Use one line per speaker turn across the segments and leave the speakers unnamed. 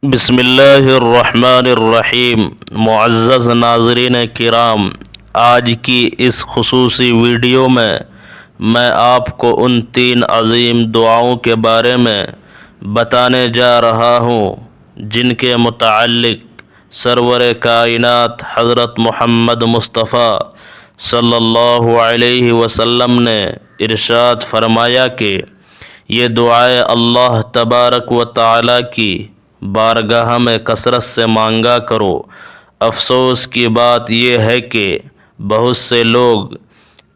بسم اللہ الرحمن الرحیم۔ معزز ناظرین کرام، آج کی اس خصوصی ویڈیو میں آپ کو ان 3 عظیم دعاؤں کے بارے میں بتانے جا رہا ہوں جن کے متعلق سرور کائنات حضرت محمد مصطفیٰ صلی اللہ علیہ وسلم نے ارشاد فرمایا کہ یہ دعائیں اللہ تبارک و تعالی کی بارگاہ میں کثرت سے مانگا کرو۔ افسوس کی بات یہ ہے کہ بہت سے لوگ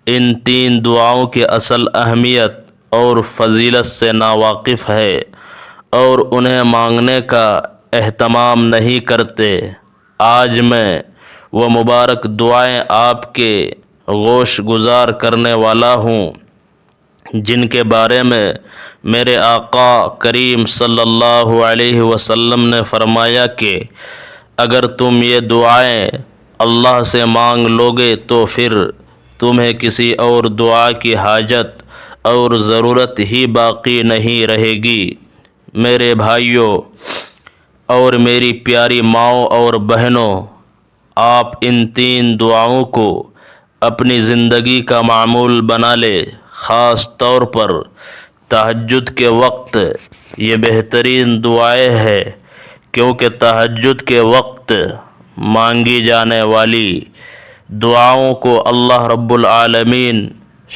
ان 3 دعاؤں کی اصل اہمیت اور فضیلت سے ناواقف ہے اور انہیں مانگنے کا اہتمام نہیں کرتے۔ آج میں وہ مبارک دعائیں آپ کے گوش گزار کرنے والا ہوں جن کے بارے میں میرے آقا کریم صلی اللہ علیہ وسلم نے فرمایا کہ اگر تم یہ دعائیں اللہ سے مانگ لوگے تو پھر تمہیں کسی اور دعا کی حاجت اور ضرورت ہی باقی نہیں رہے گی۔ میرے بھائیوں اور میری پیاری ماؤں اور بہنوں، آپ ان 3 دعاؤں کو اپنی زندگی کا معمول بنا لیں۔ خاص طور پر تہجد کے وقت یہ بہترین دعائیں ہیں، کیونکہ تہجد کے وقت مانگی جانے والی دعاؤں کو اللہ رب العالمین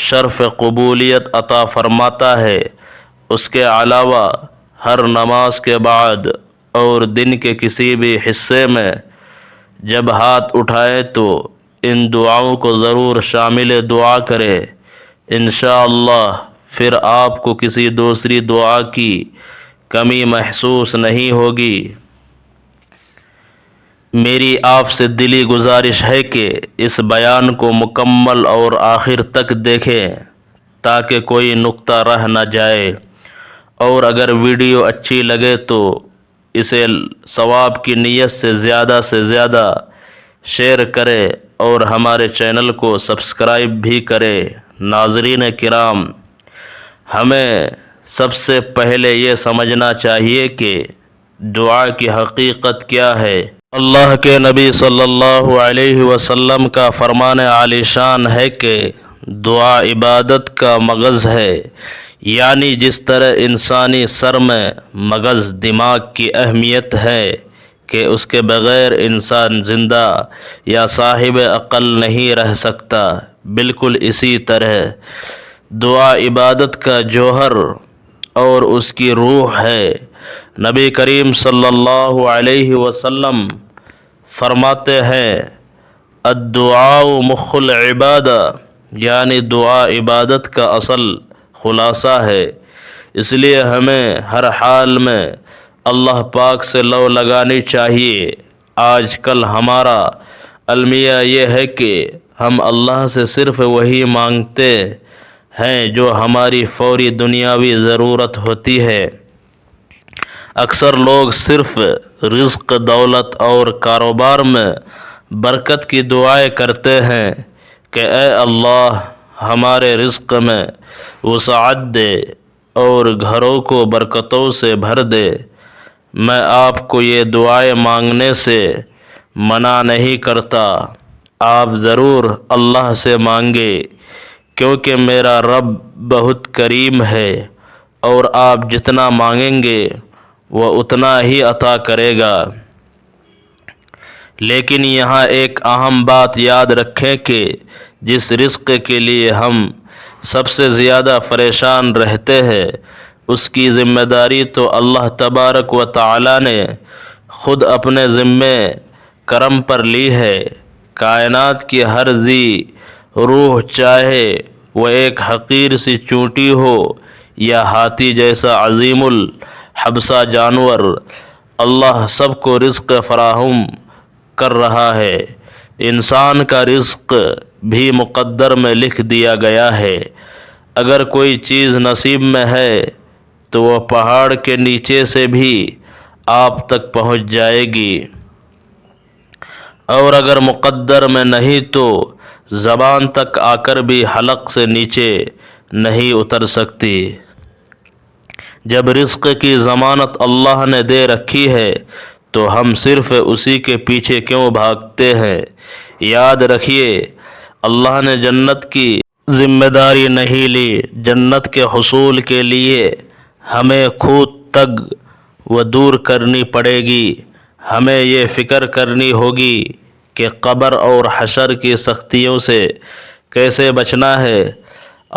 شرف قبولیت عطا فرماتا ہے۔ اس کے علاوہ ہر نماز کے بعد اور دن کے کسی بھی حصے میں جب ہاتھ اٹھائے تو ان دعاؤں کو ضرور شامل دعا کرے۔ انشاءاللہ پھر آپ کو کسی دوسری دعا کی کمی محسوس نہیں ہوگی۔ میری آپ سے دلی گزارش ہے کہ اس بیان کو مکمل اور آخر تک دیکھیں تاکہ کوئی نقطہ رہ نہ جائے، اور اگر ویڈیو اچھی لگے تو اسے ثواب کی نیت سے زیادہ شیئر کرے اور ہمارے چینل کو سبسکرائب بھی کرے۔ ناظرین کرام، ہمیں سب سے پہلے یہ سمجھنا چاہیے کہ دعا کی حقیقت کیا ہے۔ اللہ کے نبی صلی اللہ علیہ وسلم کا فرمان عالی شان ہے کہ دعا عبادت کا مغز ہے، یعنی جس طرح انسانی سر میں مغز دماغ کی اہمیت ہے کہ اس کے بغیر انسان زندہ یا صاحب عقل نہیں رہ سکتا، بالکل اسی طرح دعا عبادت کا جوہر اور اس کی روح ہے۔ نبی کریم صلی اللہ علیہ وسلم فرماتے ہیں الدعاء مخ العبادہ، یعنی دعا عبادت کا اصل خلاصہ ہے۔ اس لیے ہمیں ہر حال میں اللہ پاک سے لو لگانی چاہیے۔ آج کل ہمارا المیہ یہ ہے کہ ہم اللہ سے صرف وہی مانگتے ہیں جو ہماری فوری دنیاوی ضرورت ہوتی ہے۔ اکثر لوگ صرف رزق، دولت اور کاروبار میں برکت کی دعائیں کرتے ہیں کہ اے اللہ ہمارے رزق میں وسعت دے اور گھروں کو برکتوں سے بھر دے۔ میں آپ کو یہ دعائیں مانگنے سے منع نہیں کرتا، آپ ضرور اللہ سے مانگے کیونکہ میرا رب بہت کریم ہے اور آپ جتنا مانگیں گے وہ اتنا ہی عطا کرے گا۔ لیکن یہاں ایک اہم بات یاد رکھیں کہ جس رزق کے لیے ہم سب سے زیادہ پریشان رہتے ہیں اس کی ذمہ داری تو اللہ تبارک و تعالی نے خود اپنے ذمہ کرم پر لی ہے۔ کائنات کی ہر ذی روح، چاہے وہ ایک حقیر سی چونٹی ہو یا ہاتھی جیسا عظیم الحبشہ جانور، اللہ سب کو رزق فراہم کر رہا ہے۔ انسان کا رزق بھی مقدر میں لکھ دیا گیا ہے۔ اگر کوئی چیز نصیب میں ہے تو وہ پہاڑ کے نیچے سے بھی آپ تک پہنچ جائے گی، اور اگر مقدر میں نہیں تو زبان تک آ کر بھی حلق سے نیچے نہیں اتر سکتی۔ جب رزق کی ضمانت اللہ نے دے رکھی ہے تو ہم صرف اسی کے پیچھے کیوں بھاگتے ہیں؟ یاد رکھیے، اللہ نے جنت کی ذمہ داری نہیں لی۔ جنت کے حصول کے لیے ہمیں خود تگ و دور کرنی پڑے گی۔ ہمیں یہ فکر کرنی ہوگی کہ قبر اور حشر کی سختیوں سے کیسے بچنا ہے۔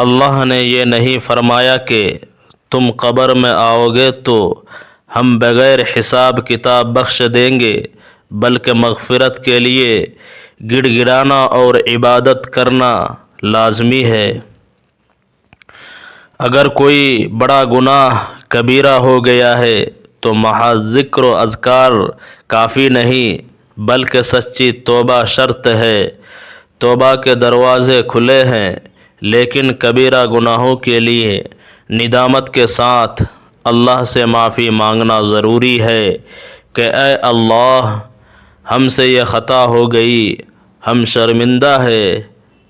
اللہ نے یہ نہیں فرمایا کہ تم قبر میں آؤ گے تو ہم بغیر حساب کتاب بخش دیں گے، بلکہ مغفرت کے لیے گڑ گڑانا اور عبادت کرنا لازمی ہے۔ اگر کوئی بڑا گناہ کبیرہ ہو گیا ہے تو محض ذکر و اذکار کافی نہیں، بلکہ سچی توبہ شرط ہے۔ توبہ کے دروازے کھلے ہیں، لیکن کبیرہ گناہوں کے لیے ندامت کے ساتھ اللہ سے معافی مانگنا ضروری ہے کہ اے اللہ، ہم سے یہ خطا ہو گئی، ہم شرمندہ ہیں،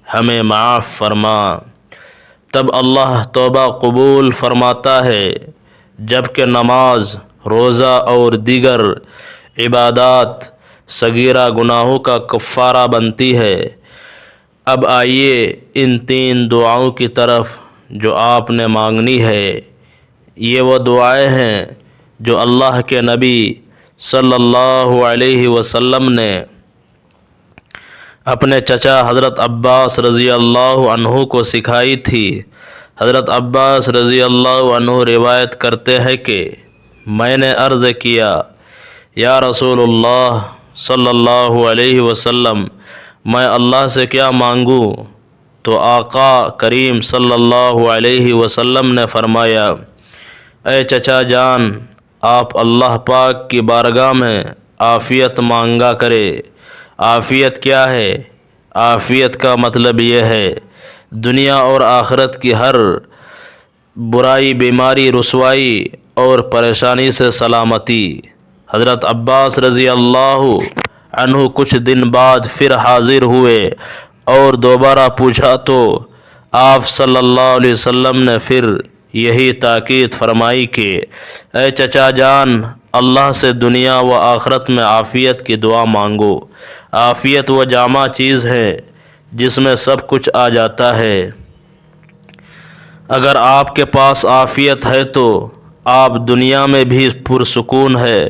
ہمیں معاف فرما۔ تب اللہ توبہ قبول فرماتا ہے، جبکہ نماز، روزہ اور دیگر عبادات صغیرہ گناہوں کا کفارہ بنتی ہے۔ اب آئیے ان 3 دعاؤں کی طرف جو آپ نے مانگنی ہے۔ یہ وہ دعائیں ہیں جو اللہ کے نبی صلی اللہ علیہ وسلم نے اپنے چچا حضرت عباس رضی اللہ عنہ کو سکھائی تھی۔ حضرت عباس رضی اللہ عنہ روایت کرتے ہیں کہ میں نے عرض کیا، یا رسول اللہ صلی اللہ علیہ وسلم، میں اللہ سے کیا مانگوں؟ تو آقا کریم صلی اللہ علیہ وسلم نے فرمایا، اے چچا جان، آپ اللہ پاک کی بارگاہ میں عافیت مانگا کرے۔ عافیت کیا ہے؟ عافیت کا مطلب یہ ہے دنیا اور آخرت کی ہر برائی، بیماری، رسوائی اور پریشانی سے سلامتی۔ حضرت عباس رضی اللہ عنہ کچھ دن بعد پھر حاضر ہوئے اور دوبارہ پوچھا تو آپ صلی اللہ علیہ وسلم نے پھر یہی تاکید فرمائی کہ اے چچا جان، اللہ سے دنیا و آخرت میں عافیت کی دعا مانگو۔ عافیت وہ جامع چیز ہے جس میں سب کچھ آ جاتا ہے۔ اگر آپ کے پاس عافیت ہے تو آپ دنیا میں بھی پرسکون ہے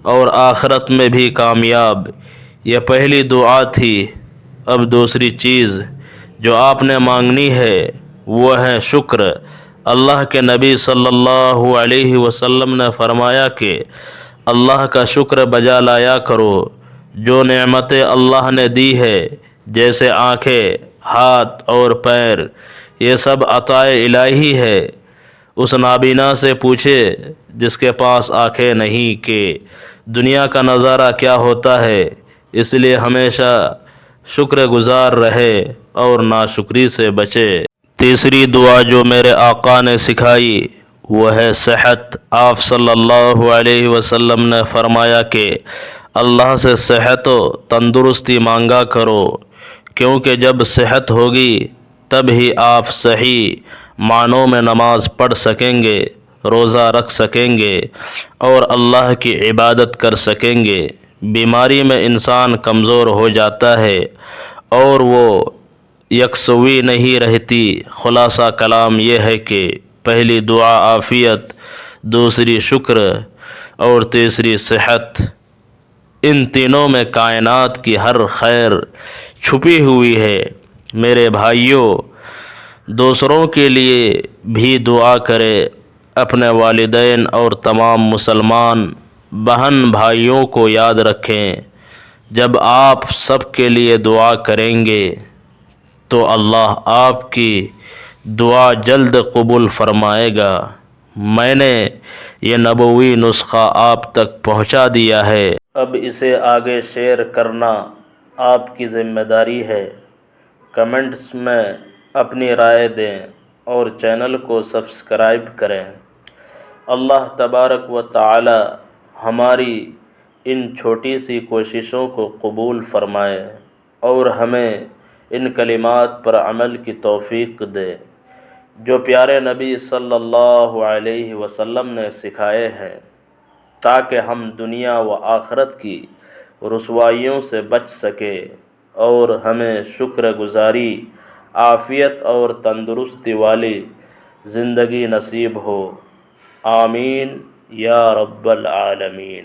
اور آخرت میں بھی کامیاب۔ یہ پہلی دعا تھی۔ اب دوسری چیز جو آپ نے مانگنی ہے وہ ہے شکر۔ اللہ کے نبی صلی اللہ علیہ وسلم نے فرمایا کہ اللہ کا شکر بجا لایا کرو۔ جو نعمتیں اللہ نے دی ہے، جیسے آنکھیں، ہاتھ اور پیر، یہ سب عطائے الہی ہے۔ اس نابینا سے پوچھے جس کے پاس آنکھیں نہیں کہ دنیا کا نظارہ کیا ہوتا ہے۔ اس لیے ہمیشہ شکر گزار رہے اور ناشکری سے بچے۔ تیسری دعا جو میرے آقا نے سکھائی وہ ہے صحت۔ آپ صلی اللہ علیہ وسلم نے فرمایا کہ اللہ سے صحت و تندرستی مانگا کرو، کیونکہ جب صحت ہوگی تب ہی آپ صحیح معنوں میں نماز پڑھ سکیں گے، روزہ رکھ سکیں گے اور اللہ کی عبادت کر سکیں گے۔ بیماری میں انسان کمزور ہو جاتا ہے اور وہ یکسوئی نہیں رہتی۔ خلاصہ کلام یہ ہے کہ پہلی دعا عافیت، دوسری شکر اور تیسری صحت۔ ان تینوں میں کائنات کی ہر خیر چھپی ہوئی ہے۔ میرے بھائیوں، دوسروں کے لیے بھی دعا کرے، اپنے والدین اور تمام مسلمان بہن بھائیوں کو یاد رکھیں۔ جب آپ سب کے لیے دعا کریں گے تو اللہ آپ کی دعا جلد قبول فرمائے گا۔ میں نے یہ نبوی نسخہ آپ تک پہنچا دیا ہے۔ اب اسے آگے شیئر کرنا آپ کی ذمہ داری ہے۔ کمنٹس میں اپنی رائے دیں اور چینل کو سبسکرائب کریں۔ اللہ تبارک و تعالی ہماری ان چھوٹی سی کوششوں کو قبول فرمائے اور ہمیں ان کلمات پر عمل کی توفیق دے۔ جو پیارے نبی صلی اللہ علیہ وسلم نے سکھائے ہیں، تاکہ ہم دنیا و آخرت کی رسوائیوں سے بچ سکے اور ہمیں شکر گزاری، عافیت اور تندرستی والی زندگی نصیب ہو۔ آمین یا رب العالمین۔